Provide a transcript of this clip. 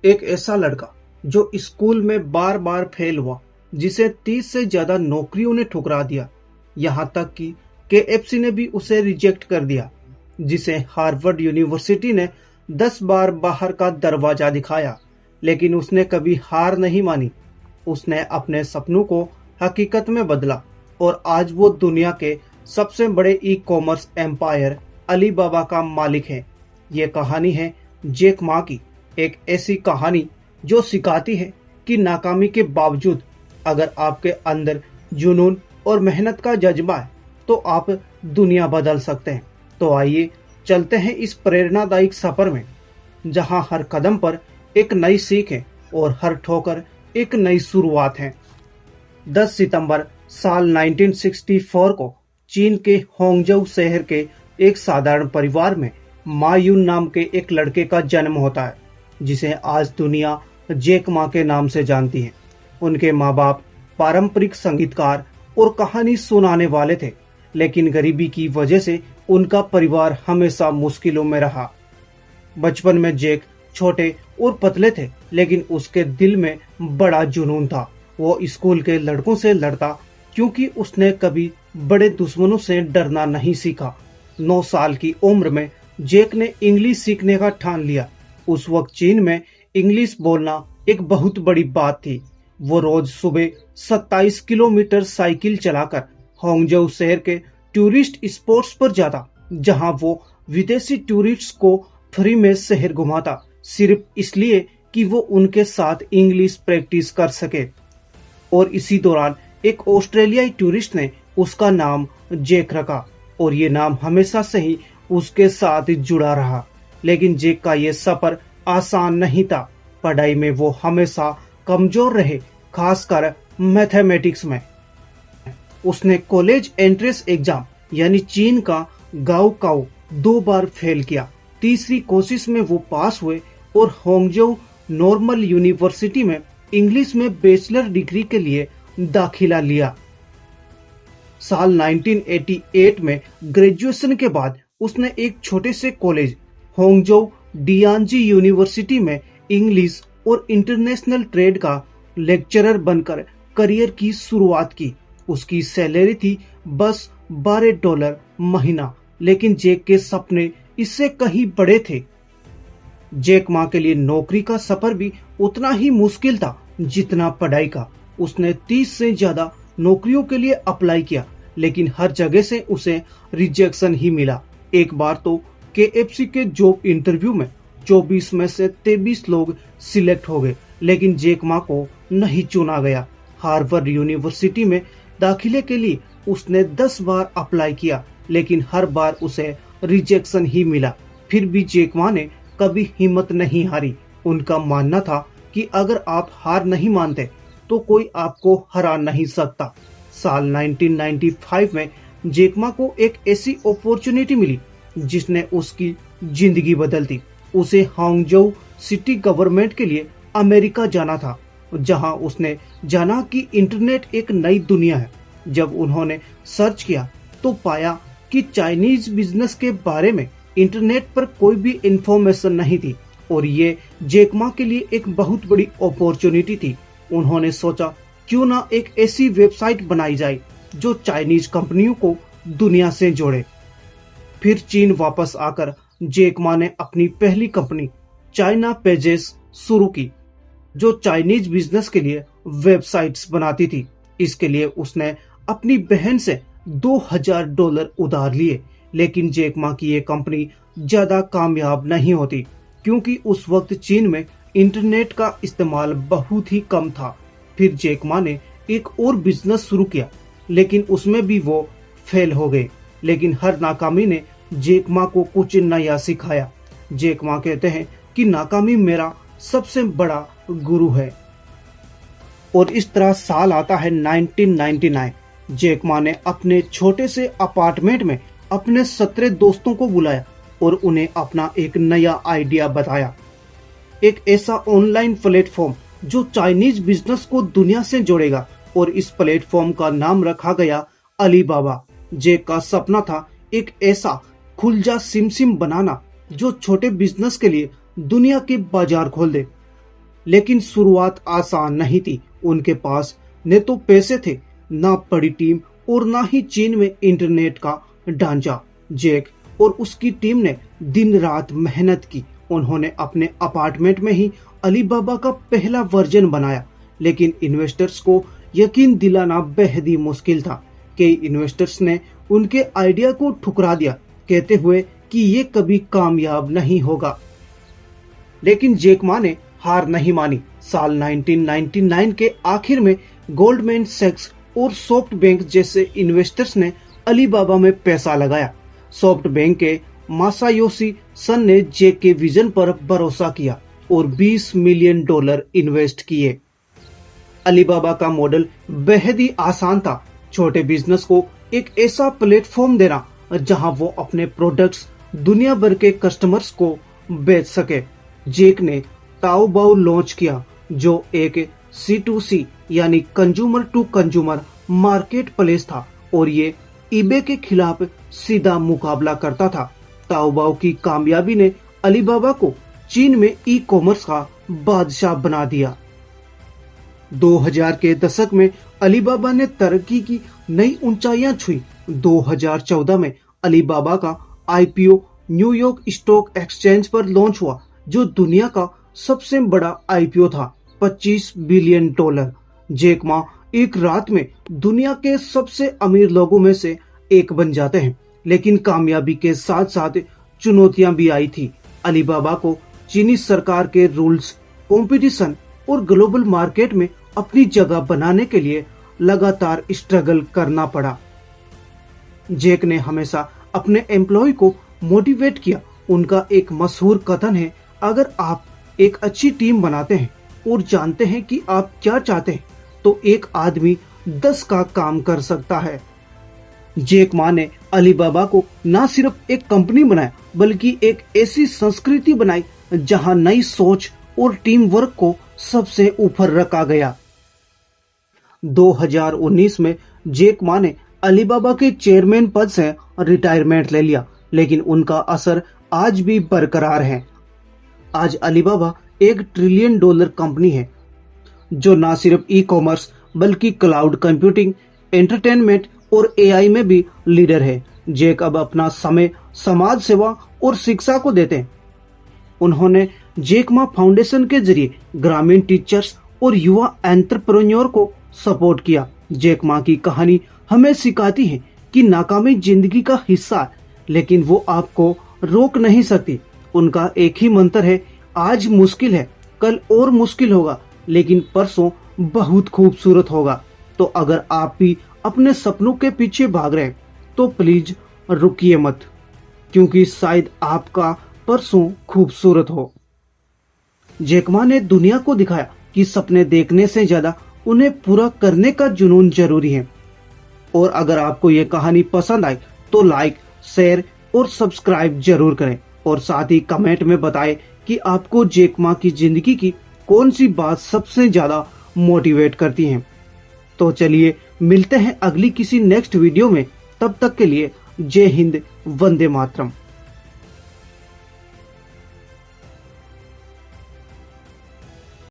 एक ऐसा लड़का जो स्कूल में बार बार फेल हुआ, जिसे 30 से ज्यादा नौकरियों ने ठुकरा दिया, यहाँ तक कि केएफसी ने भी उसे रिजेक्ट कर दिया, जिसे हार्वर्ड यूनिवर्सिटी ने 10 बार बाहर का दरवाजा दिखाया, लेकिन उसने कभी हार नहीं मानी। उसने अपने सपनों को हकीकत में बदला और आज वो दुनिया के सबसे बड़े ई कॉमर्स एम्पायर अलीबाबा का मालिक है। ये कहानी है जैक मा की, एक ऐसी कहानी जो सिखाती है कि नाकामी के बावजूद अगर आपके अंदर जुनून और मेहनत का जज्बा है तो आप दुनिया बदल सकते हैं। तो आइए चलते हैं इस प्रेरणादायी सफर में, जहां हर कदम पर एक नई सीख है और हर ठोकर एक नई शुरुआत है। 10 सितंबर साल 1964 को चीन के होंगजोउ शहर के एक साधारण परिवार में मा यून नाम के एक लड़के का जन्म होता है, जिसे आज दुनिया जैक मा के नाम से जानती है। उनके माँ बाप पारंपरिक संगीतकार और कहानी सुनाने वाले थे, लेकिन गरीबी की वजह से उनका परिवार हमेशा मुश्किलों में रहा। बचपन में जैक छोटे और पतले थे, लेकिन उसके दिल में बड़ा जुनून था। वो स्कूल के लड़कों से लड़ता क्योंकि उसने कभी बड़े दुश्मनों से डरना नहीं सीखा। 9 साल की उम्र में जैक ने इंग्लिश सीखने का ठान लिया। उस वक्त चीन में इंग्लिश बोलना एक बहुत बड़ी बात थी। वो रोज सुबह 27 किलोमीटर साइकिल चलाकर होंगजोउ शहर के टूरिस्ट स्पॉट्स पर जाता, जहां वो विदेशी टूरिस्ट को फ्री में शहर घुमाता, सिर्फ इसलिए कि वो उनके साथ इंग्लिश प्रैक्टिस कर सके। और इसी दौरान एक ऑस्ट्रेलियाई टूरिस्ट ने उसका नाम जैक रखा और ये नाम हमेशा से ही उसके साथ जुड़ा रहा। लेकिन जैक का ये सफर आसान नहीं था। पढ़ाई में वो हमेशा कमजोर रहे, खासकर मैथमेटिक्स में। उसने कॉलेज एंट्रेंस एग्जाम यानी चीन का गाओकाओ 2 बार फेल किया। तीसरी कोशिश में वो पास हुए और होंगजोउ नॉर्मल यूनिवर्सिटी में इंग्लिश में बैचलर डिग्री के लिए दाखिला लिया। साल 1988 में ग्रेजुएशन के बाद उसने एक छोटे से कॉलेज होंगजोउ डियांजी यूनिवर्सिटी में इंग्लिश और इंटरनेशनल ट्रेड का लेक्चरर बनकर करियर की शुरुआत की। उसकी सैलरी थी बस $12 महीना, लेकिन जैक के सपने इससे कहीं बड़े थे। जैक मा के लिए नौकरी का सफर भी उतना ही मुश्किल था जितना पढ़ाई का। उसने 30 से ज्यादा नौकरियों के लिए अप्लाई किया, लेकिन हर जगह से उसे रिजेक्शन ही मिला। एक बार तो केएफसी के जॉब इंटरव्यू में 24 में से 23 लोग सिलेक्ट हो गए, लेकिन जैक मा को नहीं चुना गया। हार्वर्ड यूनिवर्सिटी में दाखिले के लिए उसने 10 बार अप्लाई किया, लेकिन हर बार उसे रिजेक्शन ही मिला। फिर भी जैक मा ने कभी हिम्मत नहीं हारी। उनका मानना था कि अगर आप हार नहीं मानते तो कोई आपको हरा नहीं सकता। साल 1995 में जैक मा को एक ऐसी अपॉर्चुनिटी मिली जिसने उसकी जिंदगी बदल दी। उसे हांगजोउ सिटी गवर्नमेंट के लिए अमेरिका जाना था, जहां उसने जाना कि इंटरनेट एक नई दुनिया है। जब उन्होंने सर्च किया तो पाया कि चाइनीज बिजनेस के बारे में इंटरनेट पर कोई भी इंफॉर्मेशन नहीं थी और ये जैक मा के लिए एक बहुत बड़ी अपॉर्चुनिटी थी। उन्होंने सोचा क्यों ना एक ऐसी वेबसाइट बनाई जाए जो चाइनीज कंपनियों को दुनिया से जोड़े। फिर चीन वापस आकर जैक मा ने अपनी पहली कंपनी चाइना पेजेस शुरू की, जो चाइनीज बिजनेस के लिए वेबसाइट्स बनाती थी। इसके लिए उसने अपनी बहन से $2000 उधार लिए, लेकिन जैक मा की ये कंपनी ज्यादा कामयाब नहीं होती क्योंकि उस वक्त चीन में इंटरनेट का इस्तेमाल बहुत ही कम था। फिर जैक मा ने एक और बिजनेस शुरू किया, लेकिन उसमें भी वो फेल हो गए। लेकिन हर नाकामी ने जैक मा को कुछ नया सिखाया। जैक मा कहते हैं कि नाकामी मेरा सबसे बड़ा गुरु है। और इस तरह साल आता है 1999। जैक मा ने अपने छोटे से अपार्टमेंट में अपने 17 दोस्तों को बुलाया और उन्हें अपना एक नया आइडिया बताया। एक ऐसा ऑनलाइन प्लेटफॉर्म जो चाइनीज बिजनेस को दुनिया से जोड़ेगा, और इस प्लेटफॉर्म का नाम रखा गया अलीबाबा। जैक का सपना था एक ऐसा खुलजा सिम बनाना जो छोटे बिजनेस के लिए दुनिया के बाजार खोल दे। लेकिन शुरुआत आसान नहीं थी। उनके पास न तो पैसे थे, ना बड़ी टीम और ना ही चीन में इंटरनेट का ढांचा। जैक और उसकी टीम ने दिन रात मेहनत की। उन्होंने अपने अपार्टमेंट में ही अलीबाबा का पहला वर्जन बनाया, लेकिन इन्वेस्टर्स को यकीन दिलाना बेहद ही मुश्किल था। कई इन्वेस्टर्स ने उनके आइडिया को ठुकरा दिया, कहते हुए कि ये कभी कामयाब नहीं होगा। लेकिन जैक मा ने हार नहीं मानी। साल 1999 के आखिर में गोल्डमैन सैक्स और सॉफ्ट बैंक जैसे इन्वेस्टर्स ने अलीबाबा में पैसा लगाया। सॉफ्ट बैंक के मासायोशी सन ने जैक के विजन पर भरोसा किया और $20 मिलियन इन्वेस्ट किए। अलीबाबा का मॉडल बेहद ही आसान था, छोटे बिजनेस को एक ऐसा प्लेटफॉर्म देना जहां वो अपने प्रोडक्ट्स दुनिया भर के कस्टमर्स को बेच सके। जैक ने ताओबाओ लॉन्च किया, जो एक C2C यानी consumer to consumer market place था और ये ईबे के खिलाफ सीधा मुकाबला करता था। ताओबाओ की कामयाबी ने अलीबाबा को चीन में ई कॉमर्स का बादशाह बना दिया। 2000 के दशक में अलीबाबा ने तरक्की की नई ऊंचाइयां छुई। 2014 में अलीबाबा का IPO न्यूयॉर्क स्टॉक एक्सचेंज पर लॉन्च हुआ, जो दुनिया का सबसे बड़ा IPO था, $25 बिलियन। जैक मा एक रात में दुनिया के सबसे अमीर लोगों में से एक बन जाते हैं, लेकिन कामयाबी के साथ साथ चुनौतियां भी आई थी। अलीबाबा को चीनी सरकार के रूल्स, कंपटीशन और ग्लोबल मार्केट में अपनी जगह बनाने के लिए लगातार स्ट्रगल करना पड़ा। जैक ने हमेशा अपने एम्प्लॉय को मोटिवेट किया। उनका एक मशहूर कथन है, अगर आप एक अच्छी टीम बनाते हैं और जानते हैं कि आप क्या चाहते हैं, तो एक आदमी 10 का काम कर सकता है। जैक मा ने अलीबाबा को न सिर्फ एक कंपनी बनाया, बल्कि एक ऐसी संस्कृति बनाई जहां नई सोच और टीम वर्क को सबसे ऊपर रखा गया। 2019 में जैक मा ने अलीबाबा के चेयरमैन पद से रिटायरमेंट ले लिया, लेकिन उनका असर आज भी बरकरार है। आज अलीबाबा $1 ट्रिलियन कंपनी है, जो न सिर्फ ई कॉमर्स बल्कि क्लाउड कंप्यूटिंग, एंटरटेनमेंट और AI में भी लीडर है। जैक अब अपना समय समाज सेवा और शिक्षा को देते हैं। उन्होंने जैक मा फाउंडेशन के जरिए ग्रामीण टीचर्स और युवा एंटरप्रेन्योर को सपोर्ट किया। जैक मा की कहानी हमें सिखाती है कि नाकामी जिंदगी का हिस्सा है, लेकिन वो आपको रोक नहीं सकती। उनका एक ही मंत्र है, आज मुश्किल है, कल और मुश्किल होगा, लेकिन परसों बहुत खूबसूरत होगा। तो अगर आप भी अपने सपनों के पीछे भाग रहे हैं, तो प्लीज रुकिए मत, क्योंकि शायद आपका परसों खूबसूरत हो। जैक मा ने दुनिया को दिखाया कि सपने देखने से ज्यादा उन्हें पूरा करने का जुनून जरूरी है। और अगर आपको ये कहानी पसंद आई तो लाइक, शेयर और सब्सक्राइब जरूर करें, और साथ ही कमेंट में बताएं कि आपको जैक मा की जिंदगी की कौन सी बात सबसे ज्यादा मोटिवेट करती है। तो चलिए मिलते हैं अगली किसी नेक्स्ट वीडियो में। तब तक के लिए जय हिंद, वंदे मातरम।